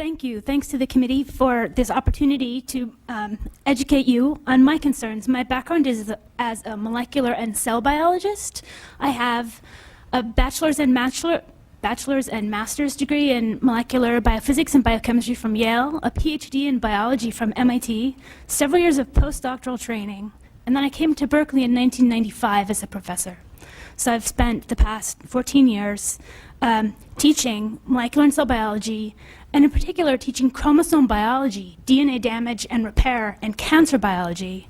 Thank you. Thanks to the committee for this opportunity to educate you on my concerns. My background is as a molecular and cell biologist. I have a bachelor's and master's degree in molecular biophysics and biochemistry from Yale, a PhD in biology from MIT, several years of postdoctoral training, and then I came to Berkeley in 1995 as a professor. So I've spent the past 14 years teaching molecular and cell biology, and in particular teaching chromosome biology, DNA damage and repair, and cancer biology.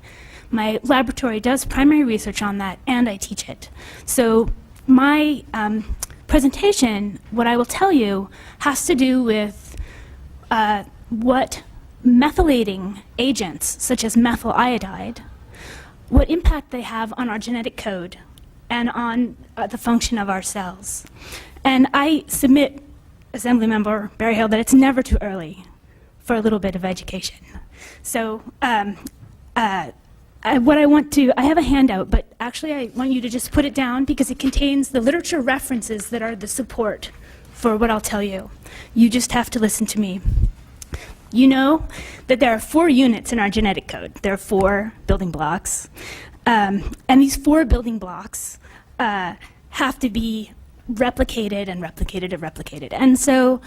My laboratory does primary research on that, and I teach it. So my presentation, what I will tell you, has to do with what methylating agents, such as methyl iodide, what impact they have on our genetic code and on the function of our cells. And I submit, Assemblymember Berryhill, that it's never too early for a little bit of education. So I have a handout, but actually I want you to just put it down because it contains the literature references that are the support for what I'll tell you. You just have to listen to me. You know that there are 4 units in our genetic code. There are 4 building blocks. And these 4 building blocks have to be replicated and replicated and replicated. And so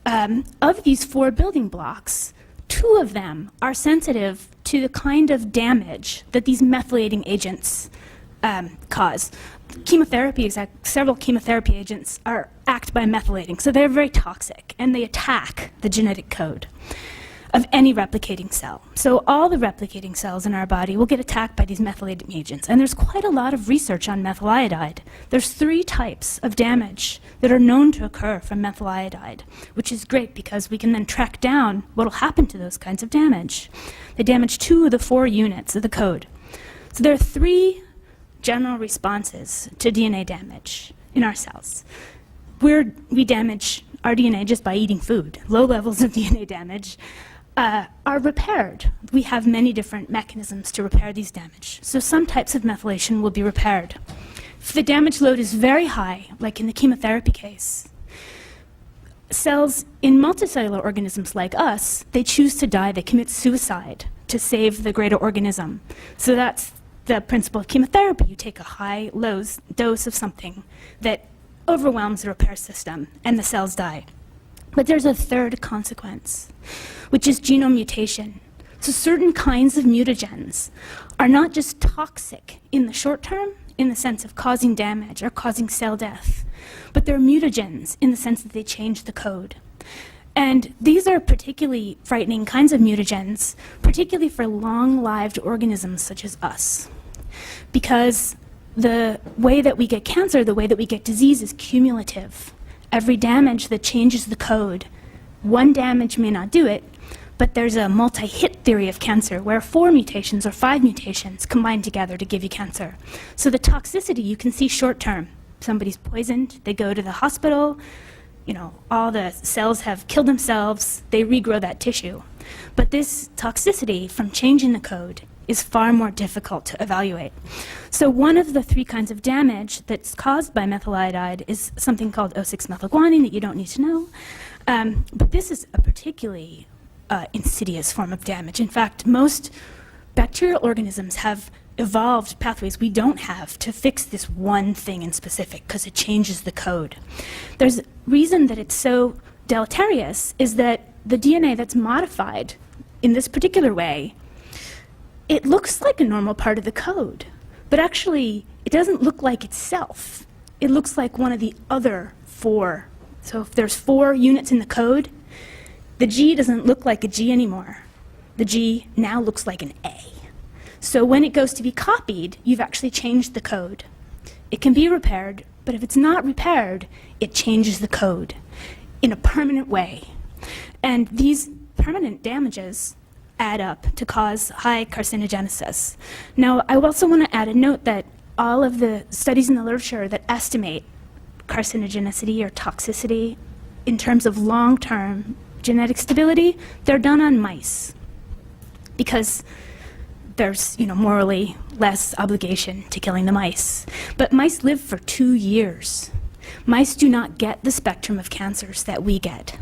of these 4 building blocks, 2 of them are sensitive to the kind of damage that these methylating agents cause. Chemotherapy, several chemotherapy agents act by methylating, so they're very toxic, and they attack the genetic code of any replicating cell. So all the replicating cells in our body will get attacked by these methylating agents, and there's quite a lot of research on methyl iodide. There's 3 types of damage that are known to occur from methyl iodide, which is great because we can then track down what will happen to those kinds of damage. They damage 2 of the 4 units of the code. So there are 3 general responses to DNA damage in our cells. We damage our DNA just by eating food. Low levels of DNA damage are repaired. We have many different mechanisms to repair these damage. So some types of methylation will be repaired. If the damage load is very high, like in the chemotherapy case, cells in multicellular organisms like us, they choose to die, they commit suicide to save the greater organism. So that's the principle of chemotherapy. You take a high dose of something that overwhelms the repair system, and the cells die. But there's a third consequence, which is genome mutation. So certain kinds of mutagens are not just toxic in the short term, in the sense of causing damage or causing cell death, but they're mutagens in the sense that they change the code. And these are particularly frightening kinds of mutagens, particularly for long-lived organisms such as us, because the way that we get cancer, the way that we get disease is cumulative. Every damage that changes the code, one damage may not do it, but there's a multi-hit theory of cancer where 4 mutations or 5 mutations combine together to give you cancer. So the toxicity you can see short term. Somebody's poisoned, they go to the hospital, all the cells have killed themselves, they regrow that tissue. But this toxicity from changing the code is far more difficult to evaluate. So one of the 3 kinds of damage that's caused by methyl iodide is something called 0,6-methylguanine that you don't need to know. But this is a particularly insidious form of damage. In fact, most bacterial organisms have evolved pathways we don't have to fix this one thing in specific because it changes the code. There's a reason that it's so deleterious is that the DNA that's modified in this particular way, it looks like a normal part of the code, but actually it doesn't look like itself. It looks like one of the other 4. So if there's 4 units in the code, the G doesn't look like a G anymore. The G now looks like an A. So when it goes to be copied, you've actually changed the code. It can be repaired, but if it's not repaired, it changes the code in a permanent way. And these permanent damages add up to cause high carcinogenesis. Now, I also want to add a note that all of the studies in the literature that estimate carcinogenicity or toxicity in terms of long-term genetic stability, they're done on mice because there's morally less obligation to killing the mice. But mice live for 2 years. Mice do not get the spectrum of cancers that we get.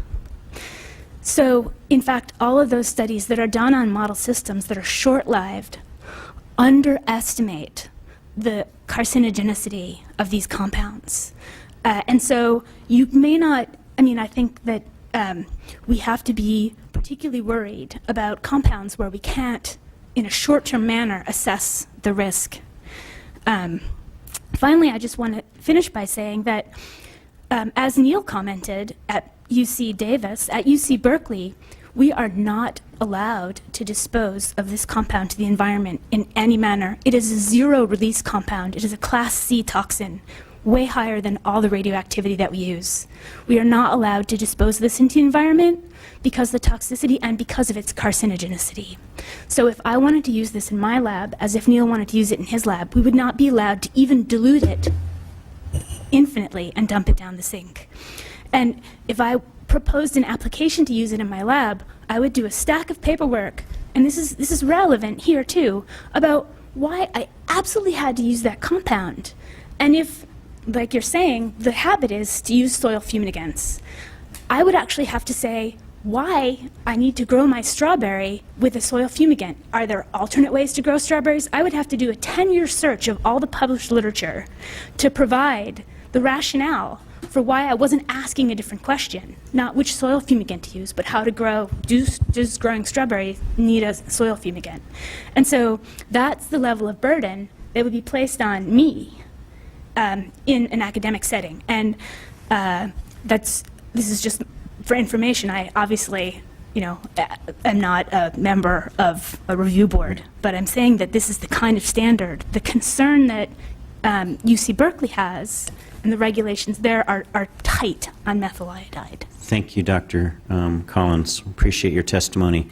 So, in fact, all of those studies that are done on model systems that are short-lived underestimate the carcinogenicity of these compounds. And so you may not, I mean, I think that we have to be particularly worried about compounds where we can't, in a short-term manner, assess the risk. Finally, I just want to finish by saying that, as Neil commented at UC Davis, at UC Berkeley, we are not allowed to dispose of this compound to the environment in any manner. It is a zero-release compound. It is a Class C toxin, way higher than all the radioactivity that we use. We are not allowed to dispose of this into the environment because of the toxicity and because of its carcinogenicity. So if I wanted to use this in my lab, as if Neil wanted to use it in his lab, we would not be allowed to even dilute it infinitely and dump it down the sink. And if I proposed an application to use it in my lab, I would do a stack of paperwork, and this is relevant here too, about why I absolutely had to use that compound. And if, like you're saying, the habit is to use soil fumigants, I would actually have to say why I need to grow my strawberry with a soil fumigant. Are there alternate ways to grow strawberries? I would have to do a 10-year search of all the published literature to provide the rationale for why I wasn't asking a different question, not which soil fumigant to use, but how to grow, does growing strawberries need a soil fumigant? And so that's the level of burden that would be placed on me in an academic setting. And this is just for information. I obviously, am not a member of a review board, but I'm saying that this is the kind of standard. The concern that UC Berkeley has and the regulations there are tight on methyl iodide. Thank you, Dr. Collins. Appreciate your testimony.